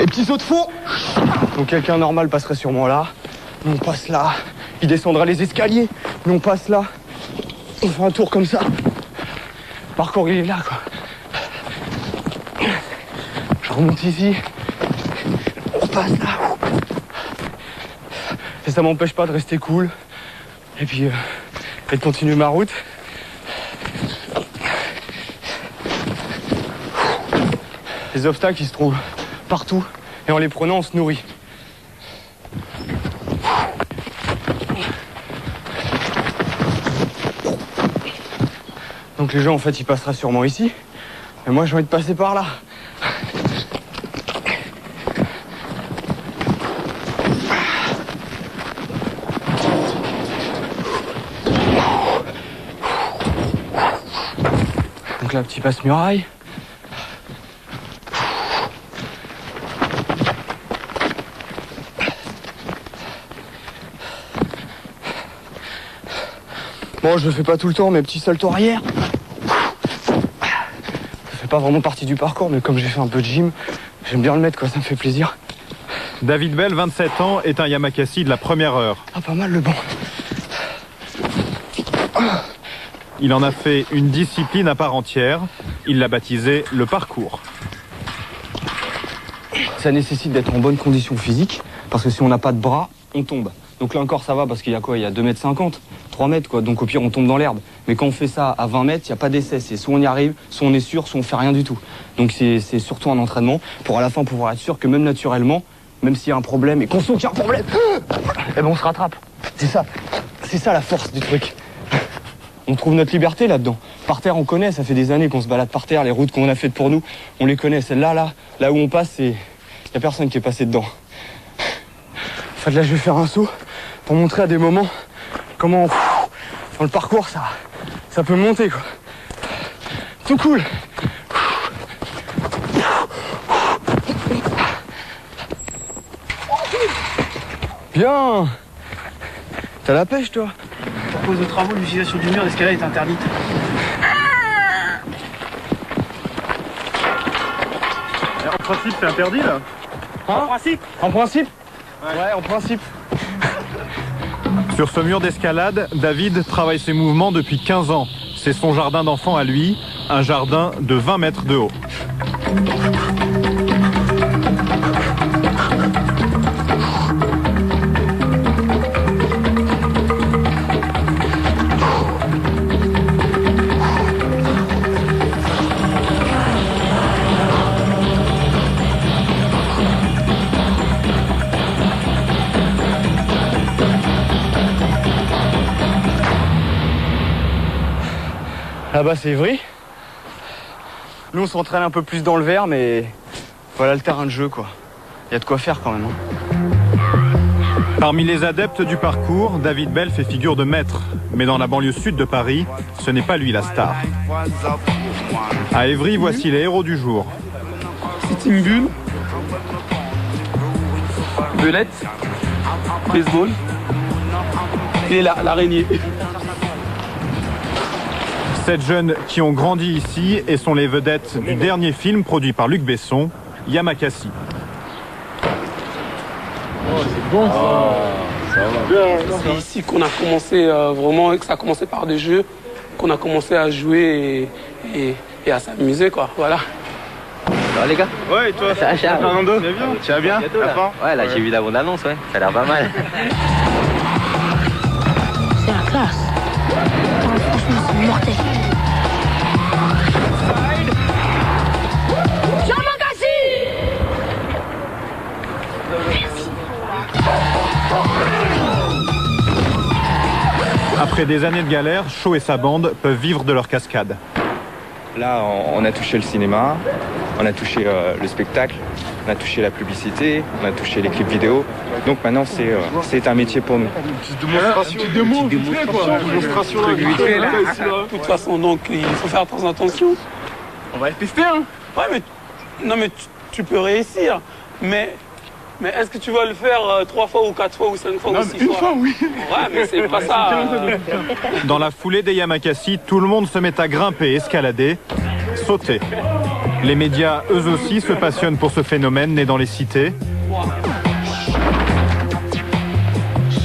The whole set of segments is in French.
Les petits sauts de fond. Donc quelqu'un normal passerait sûrement là. Nous on passe là. Il descendra les escaliers. Nous on passe là. On fait un tour comme ça. Le parcours il est là quoi. Je remonte ici. On passe là. Et ça m'empêche pas de rester cool. Et puis de continuer ma route. Les obstacles ils se trouvent partout. Et en les prenant on se nourrit. Donc les gens en fait ils passeraient sûrement ici. Et moi j'ai envie de passer par là. Donc là petit passe-muraille. Bon, je le fais pas tout le temps, mes petits saltos arrière. Ça fait pas vraiment partie du parcours, mais comme j'ai fait un peu de gym, j'aime bien le mettre, quoi, ça me fait plaisir. David Bell, 27 ans, est un Yamakasi de la première heure. Ah, pas mal le banc. Il en a fait une discipline à part entière. Il l'a baptisé le parcours. Ça nécessite d'être en bonne condition physique, parce que si on n'a pas de bras, on tombe. Donc là encore ça va parce qu'il y a quoi? Il y a 2,50 m, 3 mètres quoi. Donc au pire on tombe dans l'herbe. Mais quand on fait ça à 20 mètres, il n'y a pas d'essai. C'est soit on y arrive, soit on est sûr, soit on fait rien du tout. Donc c'est surtout un entraînement pour à la fin pouvoir être sûr que même naturellement, même s'il y a un problème et qu'on sent qu'il y a un problème, eh ben on se rattrape. C'est ça la force du truc. On trouve notre liberté là-dedans. Par terre on connaît, ça fait des années qu'on se balade par terre. Les routes qu'on a faites pour nous, on les connaît. Celle-là, là où on passe, il n'y a personne qui est passé dedans. En fait là je vais faire un saut pour montrer à des moments comment dans le parcours ça peut monter quoi. Tout cool. Bien. T'as la pêche toi? À cause de travaux, l'utilisation du mur d'escalade est interdite. En principe, c'est interdit là? En principe? En principe? Ouais, en principe. Sur ce mur d'escalade, David travaille ses mouvements depuis 15 ans. C'est son jardin d'enfant à lui, un jardin de 20 mètres de haut. Là-bas c'est Ivry. Nous on s'entraîne un peu plus dans le vert mais voilà le terrain de jeu quoi. Il y a de quoi faire quand même. Parmi les adeptes du parcours, David Bell fait figure de maître. Mais dans la banlieue sud de Paris, ce n'est pas lui la star. À Évry, voici les héros du jour. C'est une bulle, belette, baseball et l'araignée. 7 jeunes qui ont grandi ici et sont les vedettes du dernier film produit par Luc Besson, Yamakasi. Bon, c'est ici qu'on a commencé vraiment, que ça a commencé par des jeux, qu'on a commencé à jouer et à s'amuser quoi, voilà. Alors les gars? Ouais, et toi? Fernando, tu vas bien? Ouais, là j'ai vu la bande-annonce, ouais, ça a l'air pas mal. C'est la classe. Oh, franchement, c'est mortel. Après des années de galère, Shaw et sa bande peuvent vivre de leur cascade. Là, on a touché le cinéma, on a touché le spectacle, on a touché la publicité, on a touché les clips vidéo. Donc maintenant, c'est un métier pour nous. De toute façon, donc, il faut faire très attention. On va le tester hein. Ouais, mais, non, mais tu peux réussir, mais est-ce que tu vas le faire 3 fois ou 4 fois ou 5 fois ou 6 fois? Une fois, oui. Ouais, mais c'est pas ça. Dans la foulée des Yamakasi, tout le monde se met à grimper, escalader, sauter. Les médias, eux aussi, se passionnent pour ce phénomène né dans les cités.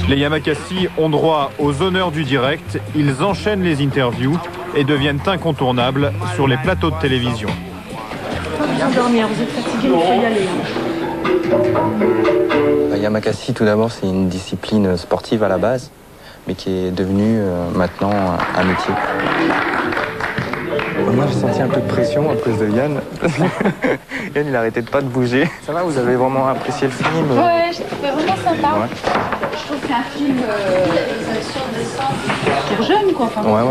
Les Yamakasi ont droit aux honneurs du direct, ils enchaînent les interviews et deviennent incontournables sur les plateaux de télévision. Vous dormir, vous êtes fatigué, il faut y aller. Yamakasi, tout d'abord, c'est une discipline sportive à la base, mais qui est devenue maintenant un métier. Moi, j'ai senti un peu de pression à cause de Yann. Yann, il arrêtait de pas de bouger. Ça va, vous avez vraiment apprécié le film? Ouais, je trouvais vraiment sympa. Ouais. Je trouve que c'est un film pour jeunes, quoi. Enfin, Ouais,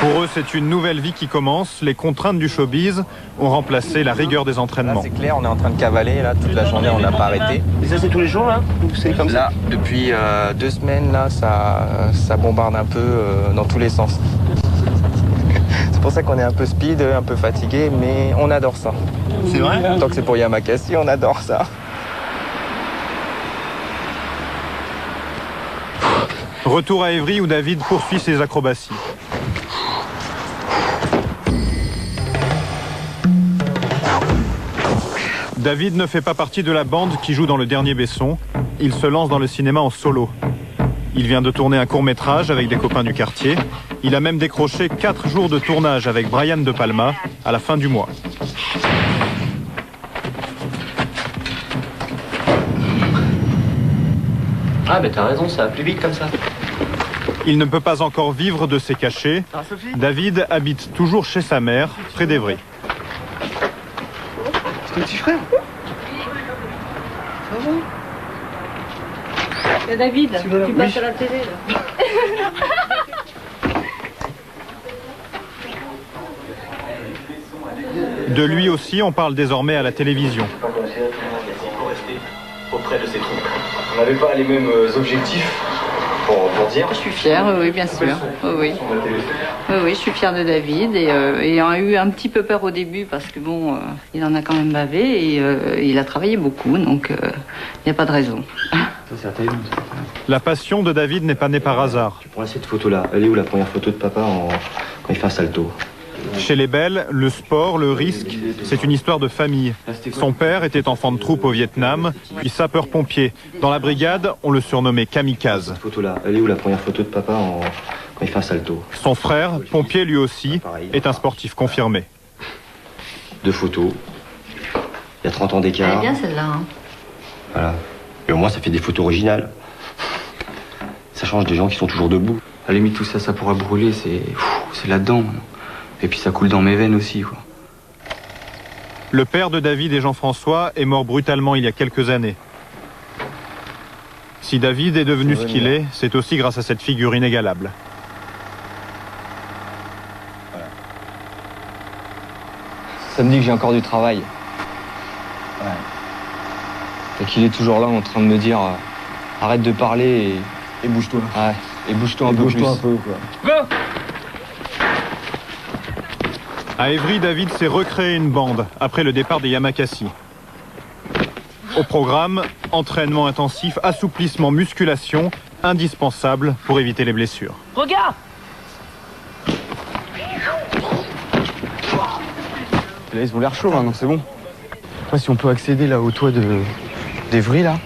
Pour eux, c'est une nouvelle vie qui commence. Les contraintes du showbiz ont remplacé la rigueur des Là, entraînements. c'est clair, on est en train de cavaler, là, toute la journée, on n'a pas arrêté. Et ça, c'est tous les jours, là? Ou c'est comme ça? Là, depuis 2 semaines, là, ça bombarde un peu dans tous les sens. C'est pour ça qu'on est un peu speed, un peu fatigué, mais on adore ça. C'est vrai? Tant que c'est pour Yamakasi, on adore ça. Retour à Évry où David poursuit ses acrobaties. David ne fait pas partie de la bande qui joue dans Le Dernier Besson. Il se lance dans le cinéma en solo. Il vient de tourner un court-métrage avec des copains du quartier. Il a même décroché 4 jours de tournage avec Brian De Palma à la fin du mois. Ah, mais t'as raison, ça va plus vite comme ça. Il ne peut pas encore vivre de ses cachets. David habite toujours chez sa mère, près d'Évry. C'est ton petit frère? Ça va? Et David, tu passes Oui. à la télé, là. De lui aussi, on parle désormais à la télévision. Auprès de ses troupes. On n'avait pas les mêmes objectifs pour dire. Je suis fière, oui, bien sûr. Oui, je suis fière de David et il a eu un petit peu peur au début parce que bon, il en a quand même bavé et il a travaillé beaucoup, donc il n'y a pas de raison. Ça, c'est terrible. La passion de David n'est pas née par hasard. Tu prends cette photo-là. Elle est où la première photo de papa quand il fait un salto? Chez les Belles, le sport, le risque, c'est une histoire de famille. Son père était enfant de troupe au Vietnam, puis sapeur-pompier. Dans la brigade, on le surnommait Kamikaze. Cette photo-là. Elle est où la première photo de papa quand il fait un salto? Son frère, pompier lui aussi, est un sportif confirmé. 2 photos. Il y a 30 ans Elle est d'écart. bien celle-là. Hein. Voilà. Et au moins, ça fait des photos originales. Ça change des gens qui sont toujours debout. À la limite, tout ça, ça pourra brûler, c'est là-dedans. Et puis ça coule dans mes veines aussi, quoi. Le père de David et Jean-François est mort brutalement il y a quelques années. Si David est devenu ce qu'il est, c'est aussi grâce à cette figure inégalable. Ça me dit que j'ai encore du travail. Ouais. Et qu'il est toujours là en train de me dire arrête de parler et bouge-toi. Ouais. Et bouge-toi un peu plus. Va! À Évry, David s'est recréé une bande après le départ des Yamakasi. Au programme, entraînement intensif, assouplissement, musculation, indispensable pour éviter les blessures. Regarde! Là, ils ont l'air chauds, donc c'est bon. Je sais pas si on peut accéder là au toit d'Évry, là.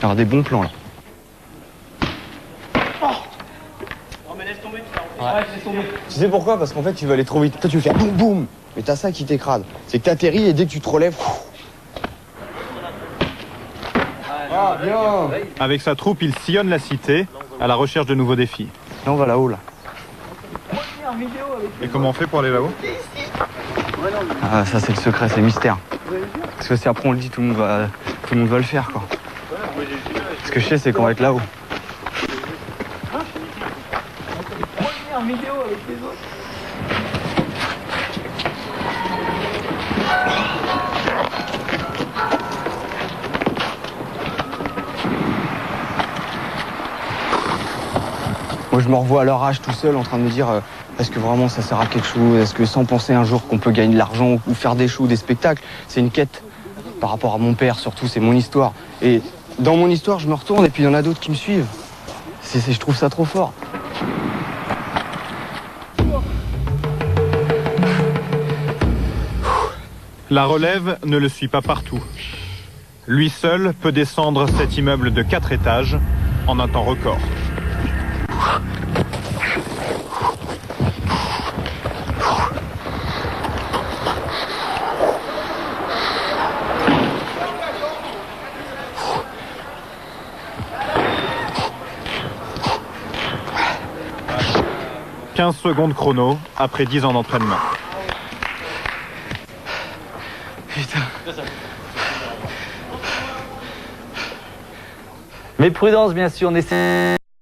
Alors des bons plans, là. Non, mais laisse tomber, tu vas laisse tomber. Tu sais pourquoi? Parce qu'en fait, tu vas aller trop vite. Toi, tu veux faire boum boum. Mais t'as ça qui t'écrase. C'est que t'atterris et dès que tu te relèves... Ah, bien. Avec sa troupe, il sillonne la cité à la recherche de nouveaux défis. Là, on va là-haut, là. Et comment on fait pour aller là-haut? Ah, ça, c'est le secret, c'est le mystère. Parce que si après on le dit, tout le monde va le faire, quoi. Ce que je sais, c'est qu'on va être là-haut. Moi, je me revois à leur âge tout seul en train de me dire est-ce que vraiment ça sert à quelque chose? Est-ce que sans penser un jour qu'on peut gagner de l'argent ou faire des shows, des spectacles? C'est une quête par rapport à mon père, surtout, c'est mon histoire. Et dans mon histoire, je me retourne et puis il y en a d'autres qui me suivent. Je trouve ça trop fort. La relève ne le suit pas partout. Lui seul peut descendre cet immeuble de 4 étages en un temps record. « 15 secondes chrono après 10 ans d'entraînement. » Putain. Mais prudence, bien sûr, on essaie.